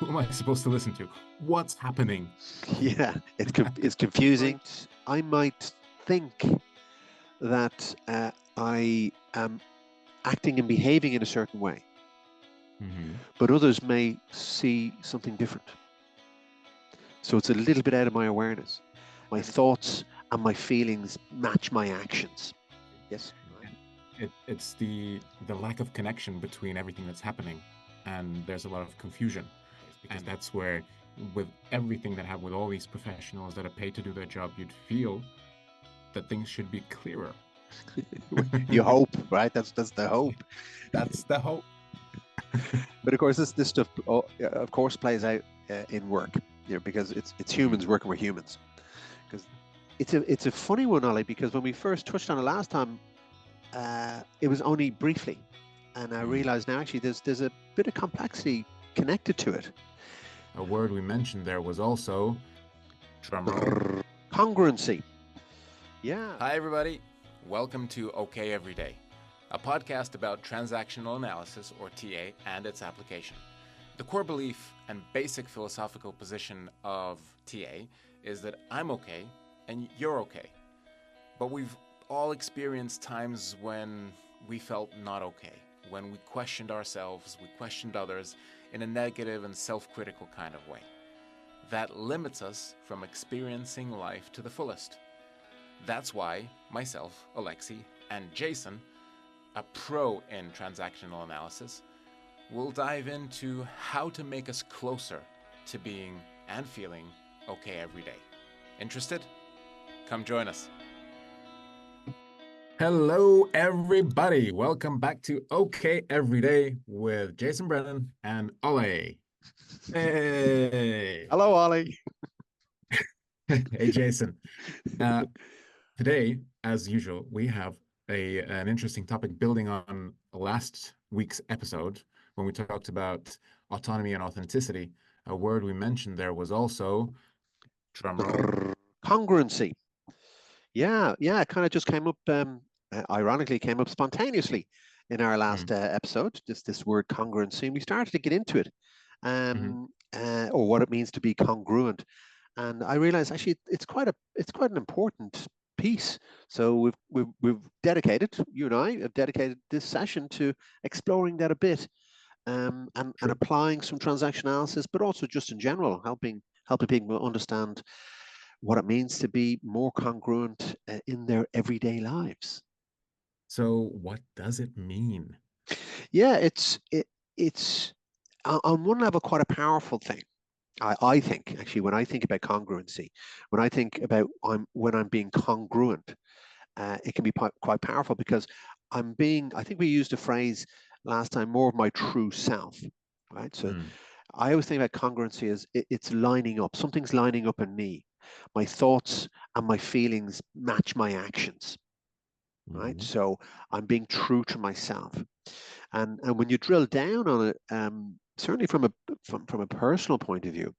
Who am I supposed to listen to? What's happening? Yeah, it's confusing. I might think that I am acting and behaving in a certain way, Hmm. but others may see something different. So it's a little bit out of my awareness. My thoughts and my feelings match my actions. Yes. And it's the lack of connection between everything that's happening, and there's a lot of confusion, and that's where, with everything that have with all these professionals that are paid to do their job, you'd feel that things should be clearer. You hope, right? That's the hope. That's the hope. But of course, this stuff, of course, plays out in work, because it's humans working with humans. Because it's a funny one, Ollie, because when we first touched on it last time, it was only briefly, and I realize now actually there's a bit of complexity connected to it. A word we mentioned there was also drumroll. Congruency. Yeah. Hi, everybody. Welcome to OKEveryday, a podcast about transactional analysis, or TA, and its application. The core belief and basic philosophical position of TA is that I'm okay and you're okay. But we've all experienced times when we felt not okay, when we questioned ourselves, we questioned others in a negative and self-critical kind of way. That limits us from experiencing life to the fullest. That's why myself, Alexi, and Jason, a pro in transactional analysis, will dive into how to make us closer to being and feeling okay every day. Interested? Come join us. Hello, everybody. Welcome back to OK Everyday with Jason Brennan and Ole. Hey. Hello, Ollie. Hey, Jason. Today, as usual, we have an interesting topic building on last week's episode when we talked about autonomy and authenticity. A word we mentioned there was also drumroll. Congruency. Yeah, it kind of just came up. Ironically, came up spontaneously in our last episode. Just this word congruency, and we started to get into it, or what it means to be congruent. And I realized actually it's quite an important piece. So we've dedicated, you and I have dedicated this session to exploring that a bit, and applying some transaction analysis, but also just in general helping people understand what it means to be more congruent in their everyday lives. So, what does it mean? Yeah, it's on one level quite a powerful thing. I think actually when I think about congruency, when I think about when I'm being congruent, it can be quite powerful because I think we used a phrase last time, more of my true self, right? So I always think about congruency as it's lining up. Something's lining up in me. My thoughts and my feelings match my actions, right? So I'm being true to myself. And when you drill down on it, certainly from a personal point of view,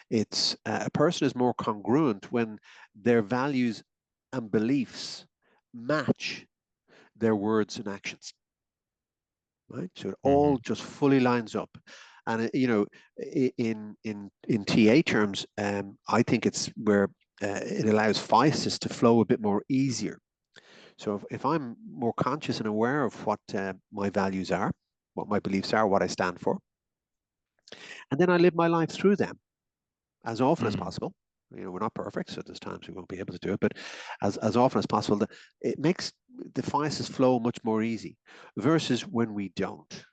it's a person is more congruent when their values and beliefs match their words and actions, right? So it all just fully lines up. And in TA terms, I think it's where it allows physis to flow a bit more easier. So if I'm more conscious and aware of what my values are, what my beliefs are, what I stand for, and then I live my life through them as often as possible. We're not perfect, so there's times we won't be able to do it, but as often as possible, it makes the physis flow much more easy versus when we don't.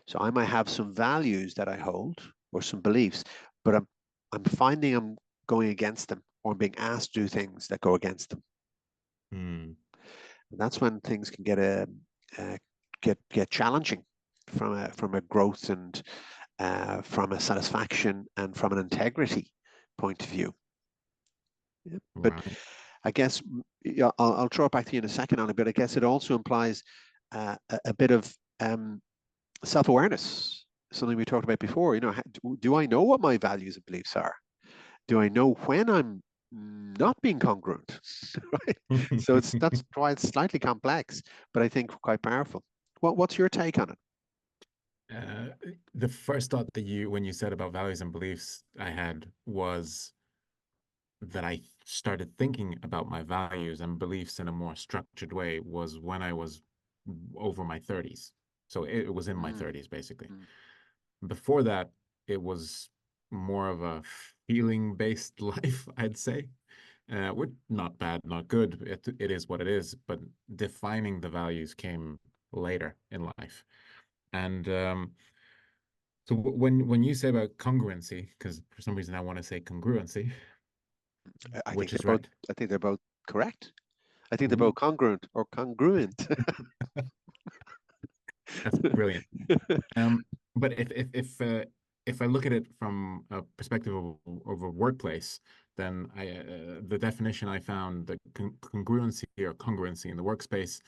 So I might have some values that I hold or some beliefs, but I'm finding I'm going against them, or I'm being asked to do things that go against them. And that's when things can get challenging from a growth and from a satisfaction and from an integrity point of view. Yeah. But I guess I'll throw it back to you in a second, Anna, but I guess it also implies a bit of self-awareness, something we talked about before. Do I know what my values and beliefs are? Do I know when I'm not being congruent? Right. So that's why it's slightly complex, but I think quite powerful. What's your take on it? Uh, the first thought that when you said about values and beliefs I had was that I started thinking about my values and beliefs in a more structured way was when I was over my 30s. So it was in my Mm, 30s, basically. mm, Before that, it was more of a feeling-based life, I'd say. Which not bad, not good. It is what it is, but defining the values came later in life. And so when you say about congruency, because for some reason I want to say congruency, I think which they're is both. right. I think they're both correct. I think they're Ooh, both congruent or congruent. that's brilliant. Um, but if I look at it from a perspective of a workplace, then the definition I found, the congruency or congruency in the workspace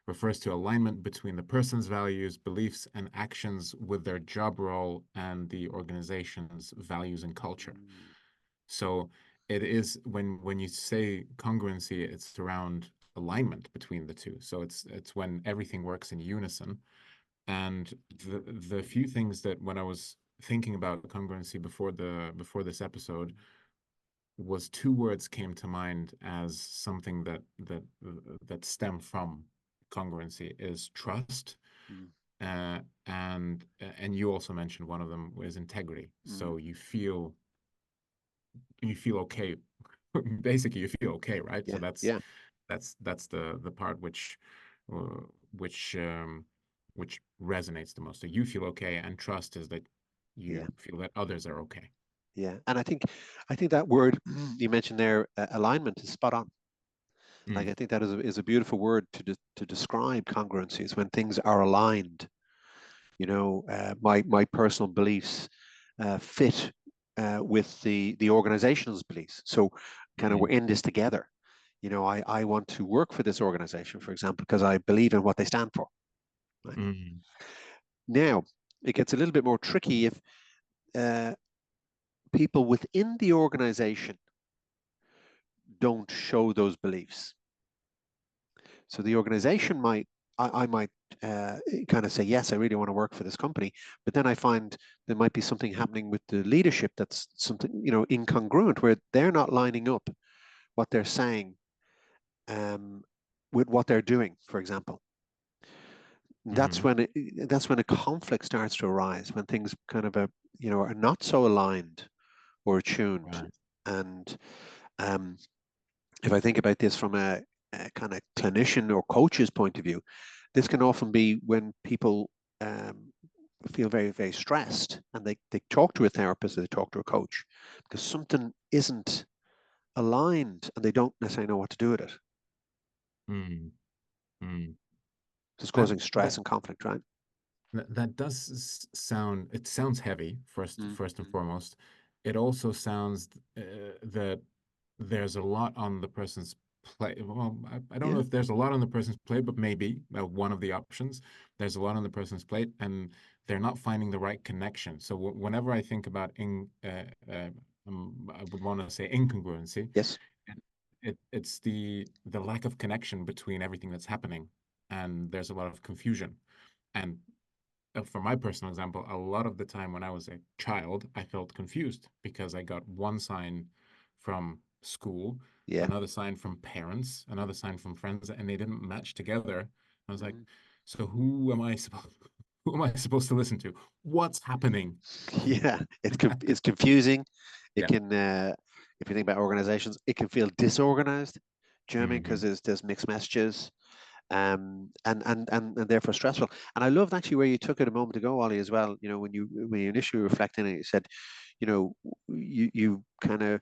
refers to alignment between the person's values, beliefs, and actions with their job role and the organization's values and culture. Mm, So it is when you say congruency, it's around alignment between the two. So it's when everything works in unison. And the few things that when I was thinking about congruency before this episode was two words came to mind as something that stem from congruency is trust, mm, uh, and you also mentioned one of them was integrity. mm. So you feel okay. Basically, you feel okay, right? So Yeah, yeah, that's the part uh, which um, which resonates the most. So you feel okay, and trust is that you yeah, feel that others are okay. yeah. And I think that word you mentioned there, alignment, is spot on. Like Mm, I think that is a beautiful word to describe congruency. Is when things are aligned. You know, my personal beliefs fit with the organization's beliefs. So kind of we're mm, in this together. You know, I want to work for this organization, for example, because I believe in what they stand for. Right? mm, Now, it gets a little bit more tricky if uh, people within the organization don't show those beliefs. So the organization might, I might kind of say, yes, I really want to work for this company, but then I find there might be something happening with the leadership that's something, you know, incongruent, where they're not lining up what they're saying um, with what they're doing, for example. mm. That's when a conflict starts to arise, when things kind of you know, are not so aligned or attuned. Right. And um, if I think about this from a kind of clinician or coach's point of view, this can often be when people um, feel very, very stressed and they talk to a therapist or they talk to a coach because something isn't aligned and they don't necessarily know what to do with it. Mm, mm. It's That causing stress that and conflict, right? that does sound. It sounds heavy. Mm, First and mm. foremost, it also sounds that there's a lot on the person's plate. Well, I don't know Yeah. if there's a lot on the person's plate, but maybe one of the options. There's a lot on the person's plate, and they're not finding the right connection. So whenever I think about I would want to say incongruency. Yes. It's the lack of connection between everything that's happening, and there's a lot of confusion. And for my personal example, a lot of the time when I was a child, I felt confused because I got one sign from school, Yeah. another sign from parents, another sign from friends, and they didn't match together. I was like, Mm. so who am I supposed to listen to? What's happening? Yeah. It's confusing. It Yeah. can, if you think about organizations, it can feel disorganized. Do you know what I mean? Because Hmm. there's mixed messages. And therefore stressful. And I loved actually where you took it a moment ago, Ollie, as well. You know, when you initially reflected on it, you said, you know, you kind of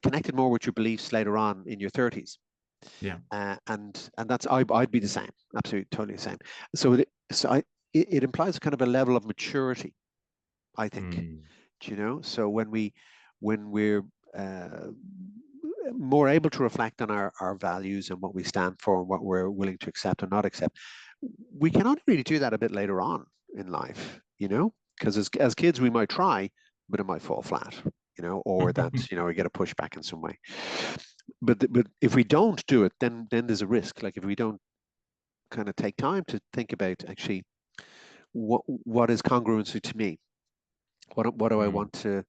connected more with your beliefs later on in your 30s. Yeah. And that's I'd be the same, absolutely, totally the same. So it implies kind of a level of maturity, I think. Mm. Do you know? So when we're uh, more able to reflect on our values and what we stand for and what we're willing to accept and not accept, we can only really do that a bit later on in life, you know, because as kids we might try, but it might fall flat, you know, or that, you know, we get a pushback in some way. But if we don't do it, then there's a risk. Like if we don't kind of take time to think about actually what is congruency to me? What do I want to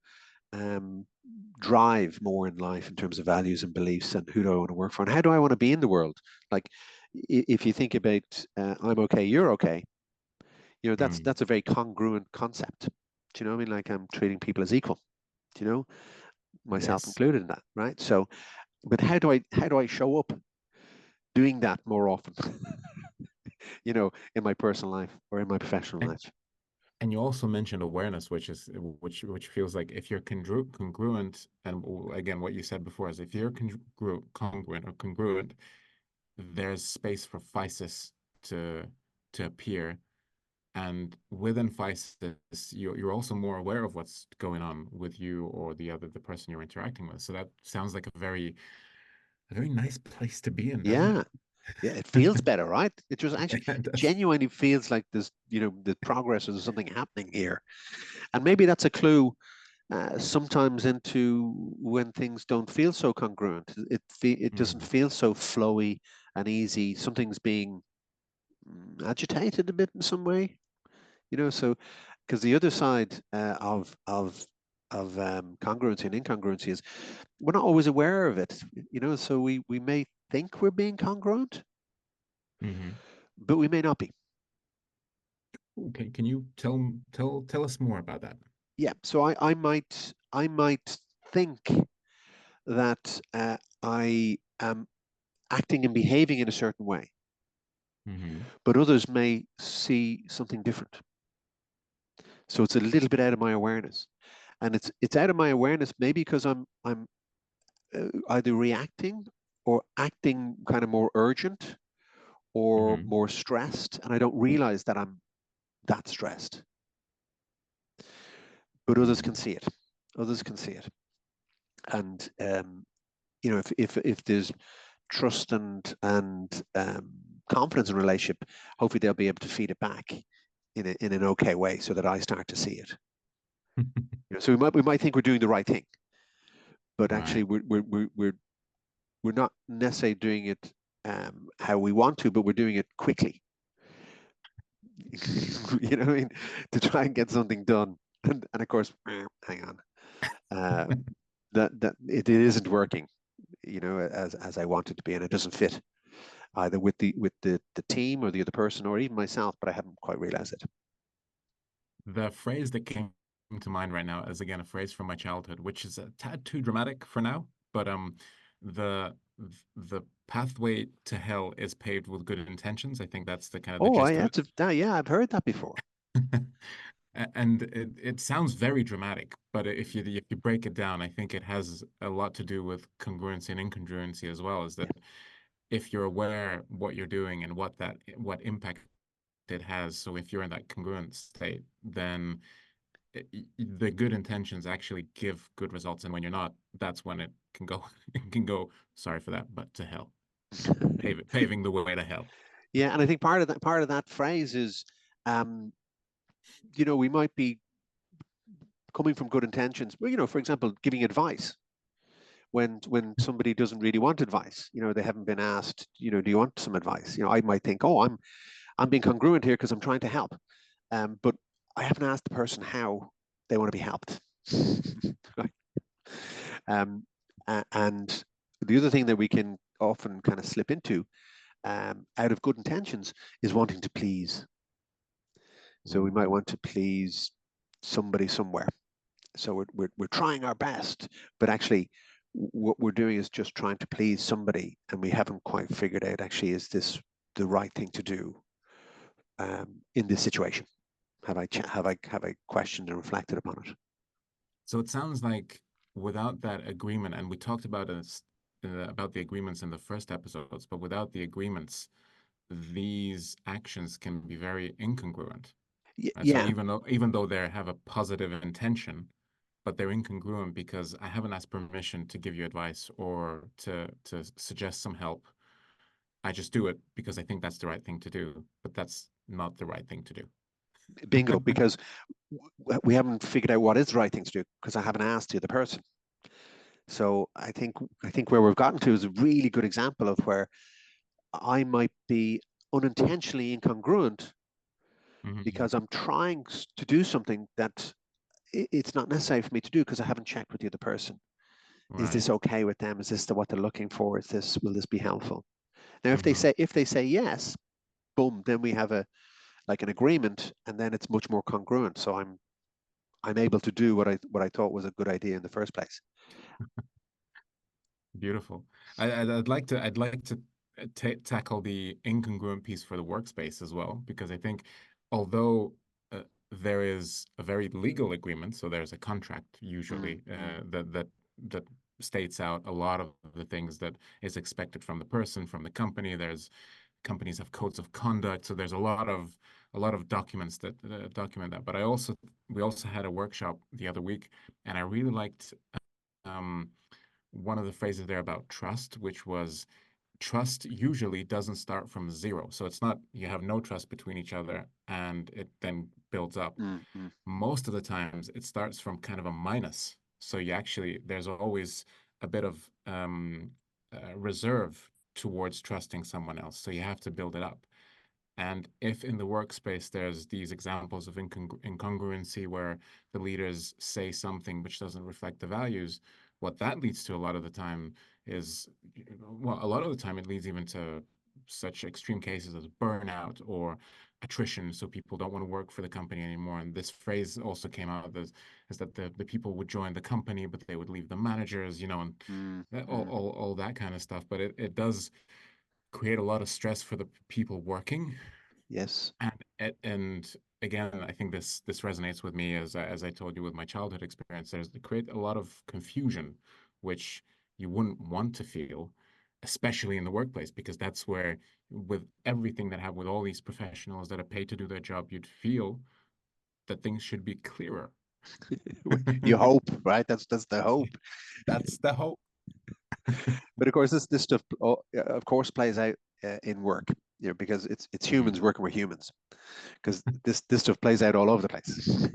drive more in life in terms of values and beliefs, and who do I want to work for, and how do I want to be in the world? Like, if you think about I'm okay, you're okay, that's a very congruent concept. Do you know what I mean? Like, I'm treating people as equal, do you know, myself Yes. included in that, right? So, but how do I show up doing that more often, in my personal life or in my professional And, life? and you also mentioned awareness, which feels like if you're congruent, and again, what you said before is if you're congruent or congruent, there's space for physis to appear. And within physis, you're also more aware of what's going on with you or the person you're interacting with. So that sounds like a very nice place to be in, doesn't Yeah. it? Yeah, it feels better, right? It just actually Yeah, it does. genuinely feels like there's, the progress or there's something happening here. And maybe that's a clue sometimes into when things don't feel so congruent. It doesn't Mm, feel so flowy and easy. Something's being agitated a bit in some way, so because the other side of congruency and incongruency is we're not always aware of it, so we may think we're being congruent, hmm. but we may not be. Okay, can you tell us more about that? Yeah, so I might think that I am acting and behaving in a certain way, Hmm. but others may see something different. So it's a little bit out of my awareness, and it's out of my awareness maybe because I'm either reacting or acting kind of more urgent or Hmm. more stressed, and I don't realize that I'm that stressed. But others can Hmm. see it. Others can see it, and if there's trust and confidence in a relationship, hopefully they'll be able to feed it back in an okay way, so that I start to see it. So we might think we're doing the right thing, but actually Right. we're not necessarily doing it how we want to, but we're doing it quickly. What I mean? To try and get something done, and of course, hang on, uh, that it isn't working, as I want it to be, and it doesn't fit either with the team or the other person or even myself, but I haven't quite realized it. The phrase that came to mind right now is again a phrase from my childhood, which is a tad too dramatic for now, but the the pathway to hell is paved with good intentions. I think that's the kind of the Oh, gist of it. yeah, I've heard that before. And it sounds very dramatic, but if you break it down, I think it has a lot to do with congruency and incongruency as well. Is Yeah, that if you're aware what you're doing and what impact it has, so if you're in that congruent state, then the good intentions actually give good results, and when you're not, that's when it can go it can go, sorry for that, but to hell, paving the way to hell. yeah, and I think part of that phrase is, um, we might be coming from good intentions, but for example, giving advice when somebody doesn't really want advice. They haven't been asked, do you want some advice? I might think, oh, I'm being congruent here because I'm trying to help, but I haven't asked the person how they want to be helped. Right? Um, and the other thing that we can often kind of slip into, out of good intentions, is wanting to please. So we might Ooh. want to please somebody somewhere. So we're trying our best, but actually what we're doing is just trying to please somebody, and we haven't quite figured out, actually, is this the right thing to do in this situation? Have I questioned and reflected upon it? So it sounds like without that agreement, and we talked about the agreements in the first episodes, but without the agreements, these actions can be very incongruent. Right? So Yeah, even though they have a positive intention, but they're incongruent because I haven't asked permission to give you advice or to suggest some help. I just do it because I think that's the right thing to do, but that's not the right thing to do. bingo, because we haven't figured out what is the right thing to do because I haven't asked the other person. So I think where we've gotten to is a really good example of where I might be unintentionally incongruent because I'm trying to do something that it's not necessary for me to do because I haven't checked with the other person. Is Right. this okay with them? Is this what they're looking for? Will this be helpful? Now, Mm-hmm. if they say yes, boom, then we have an agreement, and then it's much more congruent. So I'm able to do what I thought was a good idea in the first place. Beautiful. I'd like to tackle the incongruent piece for the workspace as well, because I think although there is a very legal agreement, so there's a contract usually that states out a lot of the things that is expected from the person, from the company. There's companies have codes of conduct, so there's a lot of documents that document that. But we also had a workshop the other week, and I really liked um, one of the phrases there about trust, which was trust usually doesn't start from zero. So it's not you have no trust between each other and it then builds up. Mm-hmm. Most of the times it starts from kind of a minus. So there's always a bit of reserve towards trusting someone else. So you have to build it up. And if in the workspace there's these examples of incongruency where the leaders say something which doesn't reflect the values, what that leads to a lot of the time is, well, a lot of the time it leads even to such extreme cases as burnout or attrition. So people don't want to work for the company anymore. And this phrase also came out is that the people would join the company, but they would leave the managers, and Mm-hmm. all that kind of stuff. But it does create a lot of stress for the people working. Yes. And again, I think this resonates with me as I told you with my childhood experience. There's create a lot of confusion, which you wouldn't want to feel, especially in the workplace, because that's where, with everything that have with all these professionals that are paid to do their job, you'd feel that things should be clearer. You hope, right? That's the hope. That's the hope. But of course, this stuff, of course, plays out in work. Because it's humans working with humans. Because this stuff plays out all over the place.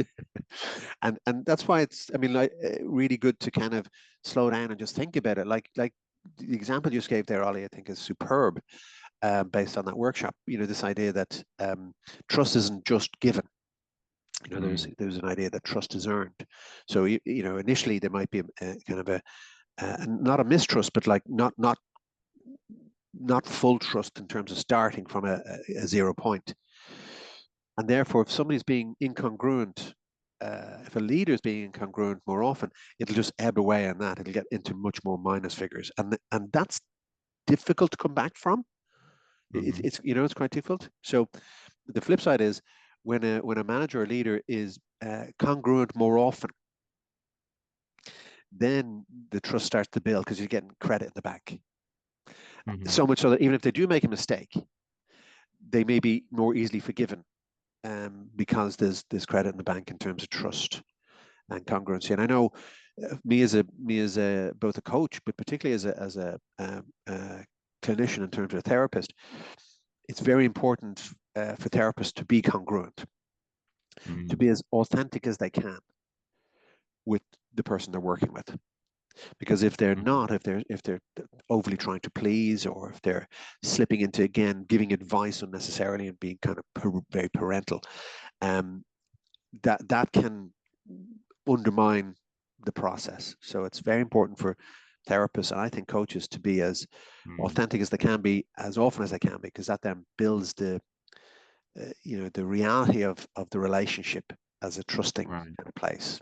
And that's why it's, I mean, like, really good to kind of slow down and just think about it. Like the example you just gave there, Ollie, I think is superb, based on that workshop. This idea that trust isn't just given. There's an idea that trust is earned. So initially there might be a kind of a not a mistrust, but like not full trust in terms of starting from a 0 point. And therefore, if somebody's being incongruent, if a leader is being incongruent more often, it'll just ebb away on that. It'll get into much more minus figures, and that's difficult to come back from. Mm-hmm. It's quite difficult. So the flip side is when a manager or leader is congruent more often, then the trust starts to build because you're getting credit in the back. Mm-hmm. So much so that even if they do make a mistake, they may be more easily forgiven, because there's credit in the bank in terms of trust and congruency. And I know, me as a both a coach, but particularly as a clinician in terms of a therapist, it's very important for therapists to be congruent, to Mm-hmm. be as authentic as they can with the person they're working with. Because if they're not, if they're overly trying to please, or if they're slipping into, again, giving advice unnecessarily and being kind of very parental, um, that can undermine the process. So it's very important for therapists, and I think coaches, to be as Mm-hmm. authentic as they can be, as often as they can be, because that then builds the reality of the relationship as a trusting Right. kind of place.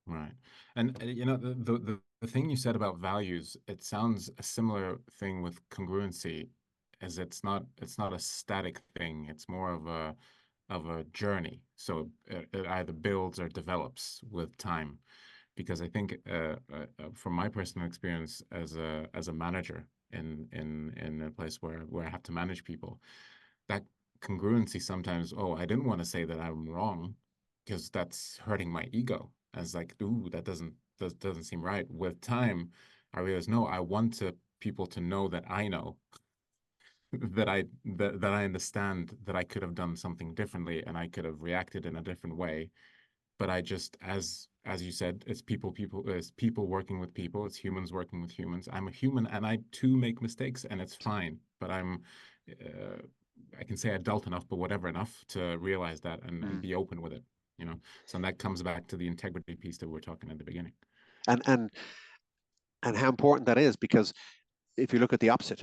Right. And the thing you said about values, it sounds a similar thing with congruency, as it's not a static thing. It's more of a journey. So it either builds or develops with time. Because I think from my personal experience as a manager in a place where I have to manage people, that congruency sometimes, oh, I didn't want to say that I'm wrong because that's hurting my ego. I was like, ooh, that doesn't seem right. With time, I realized, no, I want people to know that I know that I understand that I could have done something differently and I could have reacted in a different way. But I just, as you said, it's people working with people, it's humans working with humans. I'm a human and I too make mistakes and it's fine. But I can say adult enough, but whatever enough to realize that and Mm. be open with it, you know. So that comes back to the integrity piece that we were talking at the beginning. And how important that is, because if you look at the opposite,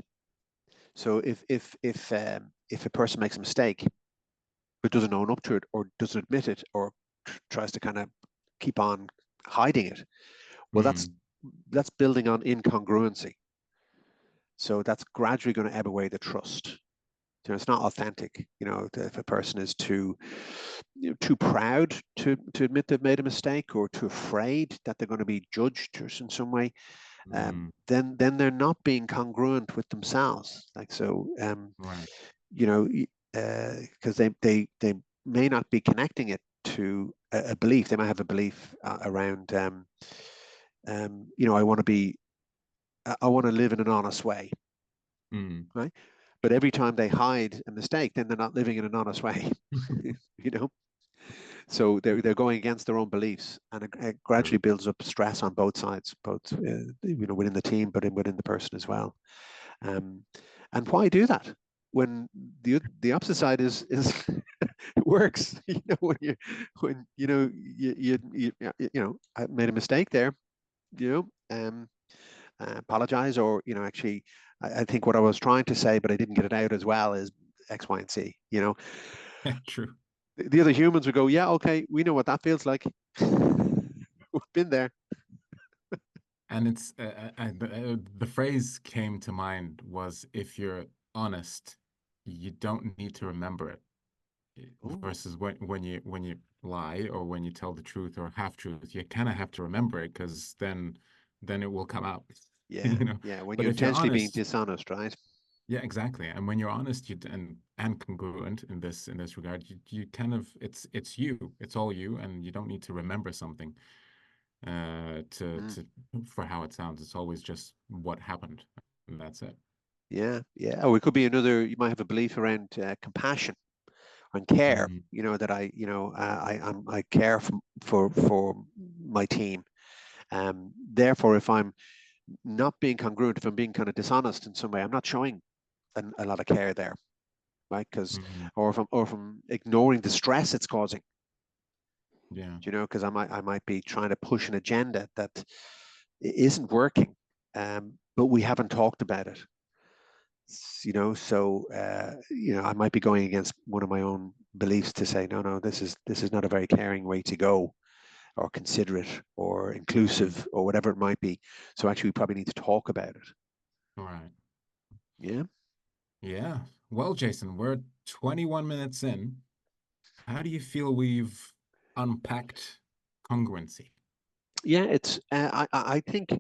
so if a person makes a mistake but doesn't own up to it or doesn't admit it or tries to kind of keep on hiding it, well, Mm, that's building on incongruency. So that's gradually going to ebb away the trust. It's not authentic. If a person is too proud to admit they've made a mistake, or too afraid that they're going to be judged or in some way, mm, then they're not being congruent with themselves. Like so, right. because they may not be connecting it to a belief. They might have a belief around, I want to live in an honest way, Mm. right? But every time they hide a mistake, then they're not living in an honest way, you know. So they're going against their own beliefs, and it gradually True. builds up stress on both sides, both within the team, but within the person as well. Um, and why do that when the opposite side is it works? When I made a mistake there. Apologize, or actually, I think what I was trying to say, but I didn't get it out as well, is X, Y, and Z. True. The other humans would go, yeah, okay, we know what that feels like. We've been there. And it's the phrase came to mind was, if you're honest, you don't need to remember it. Ooh, Versus when you lie or when you tell the truth or half truth, you kind of have to remember it, because then it will come out, yeah, you know. yeah. When But you're if you're intentionally being honest, dishonest, right? yeah, exactly. And when you're honest, and congruent in this regard, you kind of, it's you, it's all you, and you don't need to remember something Mm. to for how it sounds. It's always just what happened, and that's it. Yeah, yeah. Or it could be another. You might have a belief around compassion and care. Mm, That I care for my team. Therefore, if I'm not being congruent, if I'm being kind of dishonest in some way, I'm not showing a lot of care there, right? Because mm, or if I'm ignoring the stress it's causing, yeah. because I might be trying to push an agenda that isn't working, but we haven't talked about it. So I might be going against one of my own beliefs to say, no, no, this is not a very caring way to go, or considerate, or Mm, inclusive, or whatever it might be. So actually, we probably need to talk about it. all right. Yeah. Yeah. Well, Jason, we're 21 minutes in. How do you feel we've unpacked congruency? Yeah, I think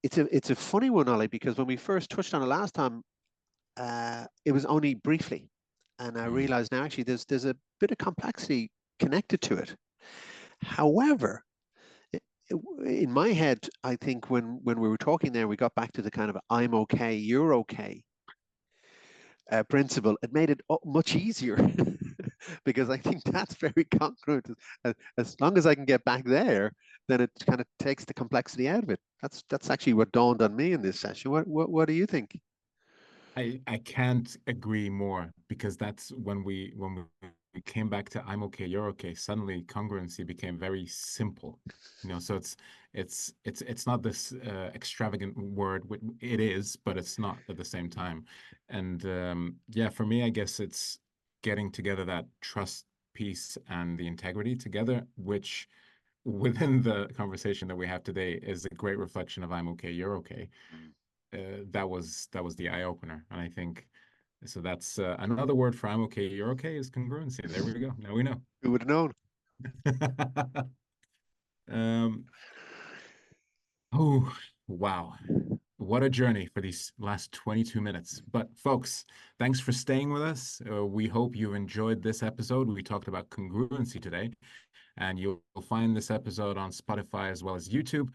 it's a funny one, Ollie, because when we first touched on it last time, it was only briefly, and I Mm, realize now actually there's a bit of complexity connected to it. However, in my head, I think when we were talking there, we got back to the kind of "I'm okay, you're okay" principle. It made it much easier because I think that's very congruent. As long as I can get back there, then it kind of takes the complexity out of it. That's actually what dawned on me in this session. What do you think? I can't agree more, because that's when we came back to I'm okay, you're okay. Suddenly, congruency became very simple, you know. So it's not this extravagant word. It is, but it's not at the same time. And yeah, for me, I guess it's getting together that trust piece and the integrity together, which within the conversation that we have today is a great reflection of I'm okay, you're okay. That was the eye opener, and I think so. That's another word for "I'm okay, you're okay" is congruency. There we go. Now we know. Who would have known? um, oh wow, what a journey for these last 22 minutes. But folks, thanks for staying with us. We hope you enjoyed this episode. We talked about congruency today, and you'll find this episode on Spotify as well as YouTube.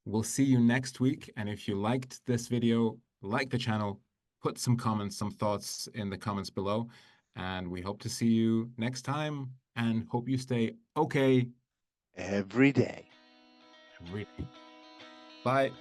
We'll see you next week. And if you liked this video, like the channel, put some comments, some thoughts in the comments below. And we hope to see you next time, and hope you stay okay Every day. every day. Bye.